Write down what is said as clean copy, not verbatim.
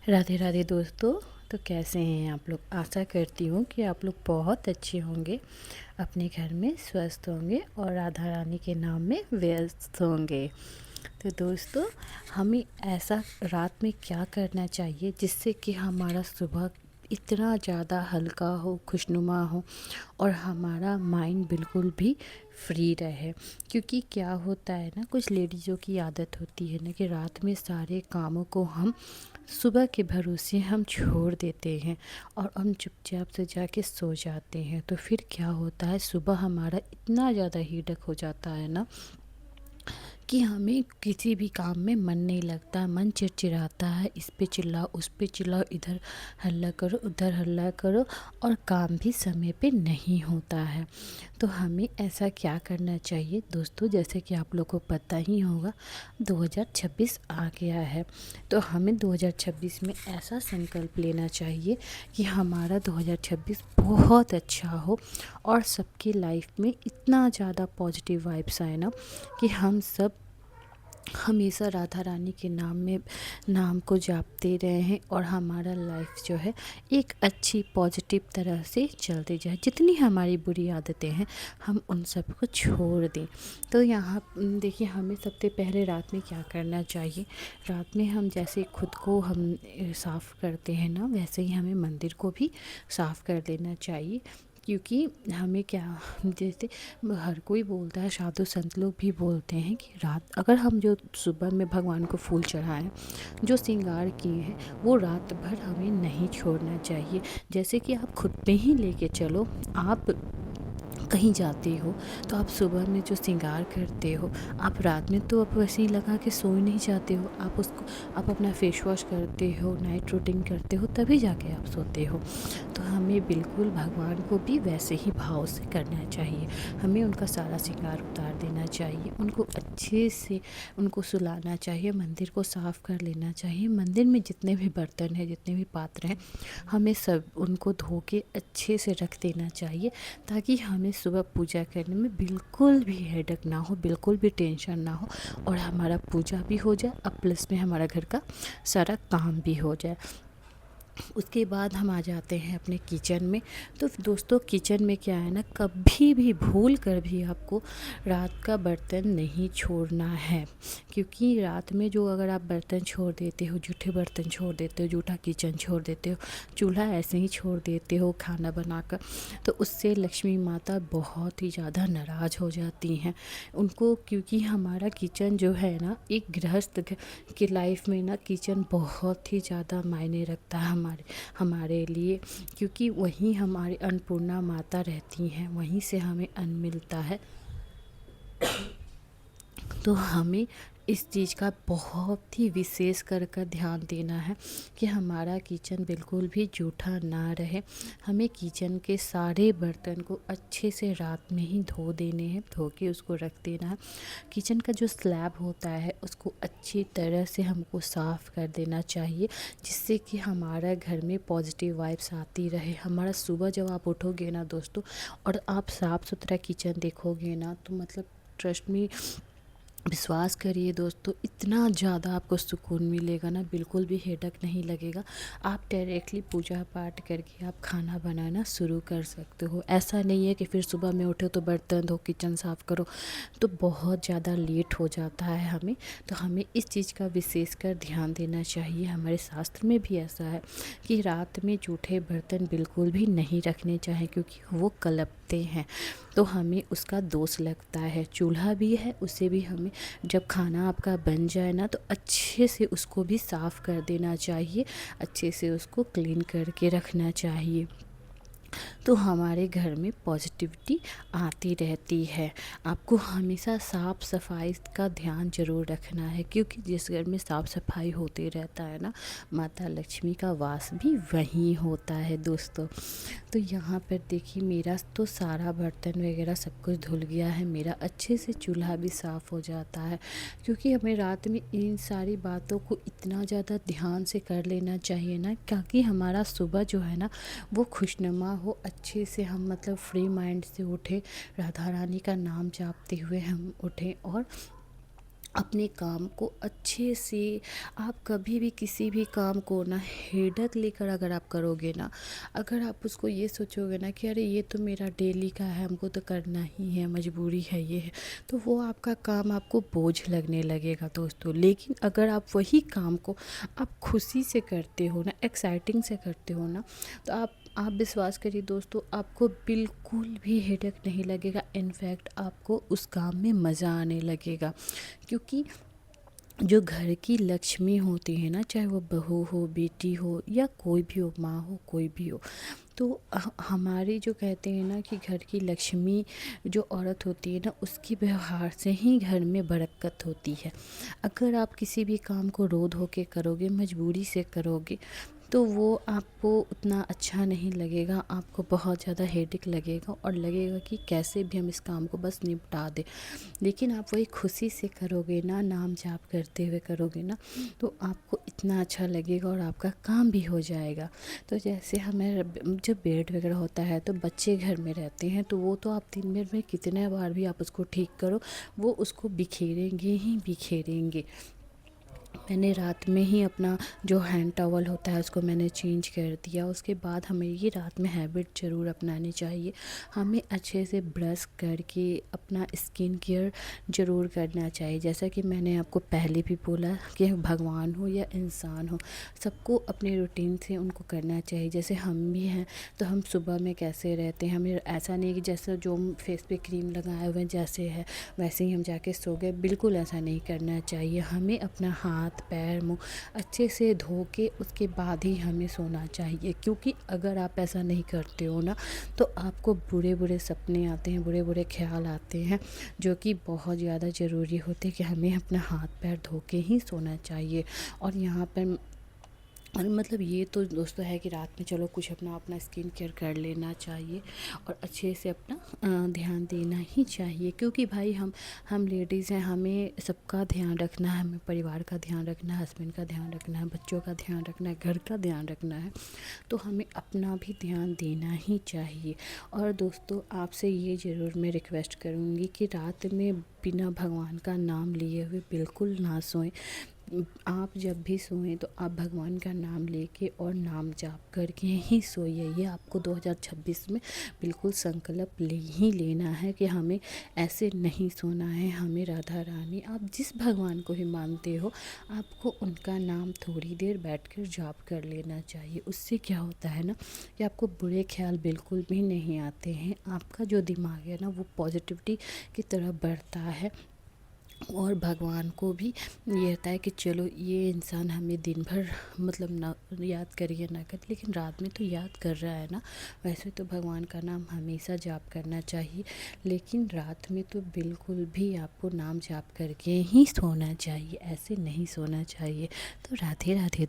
राधे राधे दोस्तों। तो कैसे हैं आप लोग? आशा करती हूँ कि आप लोग बहुत अच्छे होंगे, अपने घर में स्वस्थ होंगे और राधा रानी के नाम में व्यस्त होंगे। तो दोस्तों, हमें ऐसा रात में क्या करना चाहिए जिससे कि हमारा सुबह इतना ज़्यादा हल्का हो, खुशनुमा हो और हमारा माइंड बिल्कुल भी फ्री रहे। क्योंकि क्या होता है ना, कुछ लेडीज़ों की आदत होती है ना कि रात में सारे कामों को हम सुबह के भरोसे हम छोड़ देते हैं और हम चुपचाप से जाके सो जाते हैं। तो फिर क्या होता है, सुबह हमारा इतना ज़्यादा हीडक हो जाता है ना कि हमें किसी भी काम में मन नहीं लगता, मन चिड़चिड़ाता है। इस पे चिल्लाओ, उस पे चिल्लाओ, इधर हल्ला करो, उधर हल्ला करो और काम भी समय पे नहीं होता है। तो हमें ऐसा क्या करना चाहिए दोस्तों? जैसे कि आप लोगों को पता ही होगा, 2026 आ गया है। तो हमें 2026 में ऐसा संकल्प लेना चाहिए कि हमारा 2026 बहुत अच्छा हो और सबकी लाइफ में इतना ज़्यादा पॉजिटिव वाइब्स आए ना कि हम सब हमेशा राधा रानी के नाम को जापते रहे हैं और हमारा लाइफ जो है एक अच्छी पॉजिटिव तरह से चलती जाए। जितनी हमारी बुरी आदतें हैं हम उन सब को छोड़ दें। तो यहाँ देखिए, हमें सबसे पहले रात में क्या करना चाहिए। रात में हम जैसे खुद को हम साफ़ करते हैं ना, वैसे ही हमें मंदिर को भी साफ़ कर देना चाहिए। क्योंकि हमें क्या, जैसे हर कोई बोलता है, साधु संत लोग भी बोलते हैं कि रात अगर हम जो सुबह में भगवान को फूल चढ़ाएं, जो श्रृंगार किए हैं, वो रात भर हमें नहीं छोड़ना चाहिए। जैसे कि आप खुद पे ही लेके चलो, आप कहीं जाते हो तो आप सुबह में जो श्रृंगार करते हो, आप रात में तो आप वैसे ही लगा के सो नहीं जाते हो। आप अपना फेस वॉश करते हो, नाइट रूटीन करते हो, तभी जाके आप सोते हो। तो हमें बिल्कुल भगवान को भी वैसे ही भाव से करना चाहिए। हमें उनका सारा श्रृंगार उतार देना चाहिए, उनको अच्छे से उनको सुलाना चाहिए, मंदिर को साफ़ कर लेना चाहिए। मंदिर में जितने भी बर्तन हैं, जितने भी पात्र हैं, हमें सब उनको धो के अच्छे से रख देना चाहिए, ताकि हमें सुबह पूजा करने में बिल्कुल भी हेडेक ना हो, बिल्कुल भी टेंशन ना हो और हमारा पूजा भी हो जाए और प्लस में हमारा घर का सारा काम भी हो जाए। उसके बाद हम आ जाते हैं अपने किचन में। तो दोस्तों, किचन में क्या है ना, कभी भी भूल कर भी आपको रात का बर्तन नहीं छोड़ना है। क्योंकि रात में जो अगर आप बर्तन छोड़ देते हो, जूठे बर्तन छोड़ देते हो, जूठा किचन छोड़ देते हो, चूल्हा ऐसे ही छोड़ देते हो खाना बनाकर, तो उससे लक्ष्मी माता बहुत ही ज़्यादा नाराज़ हो जाती हैं उनको। क्योंकि हमारा किचन जो है ना, एक गृहस्थ की लाइफ में ना किचन बहुत ही ज़्यादा मायने रखता है हमारे लिए। क्योंकि वहीं हमारी अन्नपूर्णा माता रहती हैं, वहीं से हमें अन्न मिलता है। तो हमें इस चीज़ का बहुत ही विशेष कर ध्यान देना है कि हमारा किचन बिल्कुल भी जूठा ना रहे। हमें किचन के सारे बर्तन को अच्छे से रात में ही धो देने हैं, धो के उसको रख देना है। किचन का जो स्लैब होता है उसको अच्छी तरह से हमको साफ़ कर देना चाहिए, जिससे कि हमारा घर में पॉजिटिव वाइब्स आती रहे। हमारा सुबह जब आप उठोगे ना दोस्तों, और आप साफ़ सुथरा किचन देखोगे ना, तो मतलब ट्रस्ट मी, विश्वास करिए दोस्तों, इतना ज़्यादा आपको सुकून मिलेगा ना, बिल्कुल भी हेडेक नहीं लगेगा। आप डायरेक्टली पूजा पाठ करके आप खाना बनाना शुरू कर सकते हो। ऐसा नहीं है कि फिर सुबह में उठो तो बर्तन धो, किचन साफ़ करो, तो बहुत ज़्यादा लेट हो जाता है हमें। तो हमें इस चीज़ का विशेष कर ध्यान देना चाहिए। हमारे शास्त्र में भी ऐसा है कि रात में जूठे बर्तन बिल्कुल भी नहीं रखने चाहिए, क्योंकि वो कलपते हैं, तो हमें उसका दोष लगता है। चूल्हा भी है, उसे भी हमें जब खाना आपका बन जाए ना, तो अच्छे से उसको भी साफ़ कर देना चाहिए, अच्छे से उसको क्लीन करके रखना चाहिए। तो हमारे घर में पॉजिटिविटी आती रहती है। आपको हमेशा साफ़ सफाई का ध्यान ज़रूर रखना है, क्योंकि जिस घर में साफ़ सफाई होते रहता है ना, माता लक्ष्मी का वास भी वहीं होता है दोस्तों। तो यहाँ पर देखिए, मेरा तो सारा बर्तन वगैरह सब कुछ धुल गया है, मेरा अच्छे से चूल्हा भी साफ़ हो जाता है। क्योंकि हमें रात में इन सारी बातों को इतना ज़्यादा ध्यान से कर लेना चाहिए ना, ताकि हमारा सुबह जो है ना वो खुशनुमा हो, अच्छे से हम मतलब फ्री माइंड से उठें, राधा रानी का नाम जापते हुए हम उठें और अपने काम को अच्छे से, आप कभी भी किसी भी काम को ना हेडक लेकर अगर आप करोगे ना, अगर आप उसको ये सोचोगे ना कि अरे ये तो मेरा डेली का है, हमको तो करना ही है, मजबूरी है, ये है, तो वो आपका काम आपको बोझ लगने लगेगा दोस्तों। लेकिन अगर आप वही काम को आप खुशी से करते हो ना, एक्साइटिंग से करते हो ना, तो आप विश्वास करिए दोस्तों, आपको बिल्कुल भी हेडेक नहीं लगेगा। इनफैक्ट आपको उस काम में मज़ा आने लगेगा, क्योंकि जो घर की लक्ष्मी होती है ना, चाहे वो बहू हो, बेटी हो, या कोई भी हो, माँ हो, कोई भी हो, तो हमारी जो कहते हैं ना कि घर की लक्ष्मी जो औरत होती है ना, उसकी व्यवहार से ही घर में बरकत होती है। अगर आप किसी भी काम को रो धो के करोगे, मजबूरी से करोगे, तो वो आपको उतना अच्छा नहीं लगेगा, आपको बहुत ज़्यादा हेडेक लगेगा और लगेगा कि कैसे भी हम इस काम को बस निपटा दें। लेकिन आप वही खुशी से करोगे ना, नाम जाप करते हुए करोगे ना, तो आपको इतना अच्छा लगेगा और आपका काम भी हो जाएगा। तो जैसे हमें जब बेड वगैरह होता है तो बच्चे घर में रहते हैं, तो वो तो आप दिन भर में कितने बार भी आप उसको ठीक करो, वो उसको बिखेरेंगे ही बिखेरेंगे। मैंने रात में ही अपना जो हैंड टॉवल होता है उसको मैंने चेंज कर दिया। उसके बाद हमें ये रात में हैबिट ज़रूर अपनानी चाहिए, हमें अच्छे से ब्रश करके अपना स्किन केयर ज़रूर करना चाहिए। जैसा कि मैंने आपको पहले भी बोला कि भगवान हो या इंसान हो, सबको अपने रूटीन से उनको करना चाहिए। जैसे हम भी हैं, तो हम सुबह में कैसे रहते हैं, हमें ऐसा नहीं कि जैसा जो हम फेस पे क्रीम लगाए हुए जैसे है वैसे ही हम जाके सो गए, बिल्कुल ऐसा नहीं करना चाहिए। हमें अपना हाथ पैर मुँह अच्छे से धो के उसके बाद ही हमें सोना चाहिए, क्योंकि अगर आप ऐसा नहीं करते हो ना, तो आपको बुरे बुरे सपने आते हैं, बुरे बुरे ख्याल आते हैं, जो कि बहुत ज़्यादा ज़रूरी होते हैं कि हमें अपना हाथ पैर धो के ही सोना चाहिए। और यहाँ पर और मतलब ये तो दोस्तों है कि रात में चलो कुछ अपना अपना स्किन केयर कर लेना चाहिए और अच्छे से अपना ध्यान देना ही चाहिए, क्योंकि भाई हम लेडीज़ हैं, हमें सबका ध्यान रखना है, हमें परिवार का ध्यान रखना है, हस्बैंड का ध्यान रखना है, बच्चों का ध्यान रखना है, घर का ध्यान रखना है, तो हमें अपना भी ध्यान देना ही चाहिए। और दोस्तों आपसे ये ज़रूर मैं रिक्वेस्ट करूँगी कि रात में बिना भगवान का नाम लिए हुए बिल्कुल ना सोएं। आप जब भी सोएं तो आप भगवान का नाम लेके और नाम जाप करके ही सोइए। ये आपको 2026 में बिल्कुल संकल्प ले ही लेना है कि हमें ऐसे नहीं सोना है। हमें राधा रानी, आप जिस भगवान को भी मानते हो, आपको उनका नाम थोड़ी देर बैठकर जाप कर लेना चाहिए। उससे क्या होता है ना कि आपको बुरे ख्याल बिल्कुल भी नहीं आते हैं, आपका जो दिमाग है ना वो पॉजिटिविटी की तरफ बढ़ता है। और भगवान को भी ये रहता है कि चलो ये इंसान हमें दिन भर मतलब ना याद करिए ना करे, लेकिन रात में तो याद कर रहा है ना। वैसे तो भगवान का नाम हमेशा जाप करना चाहिए, लेकिन रात में तो बिल्कुल भी आपको नाम जाप करके ही सोना चाहिए, ऐसे नहीं सोना चाहिए। तो राधे राधे।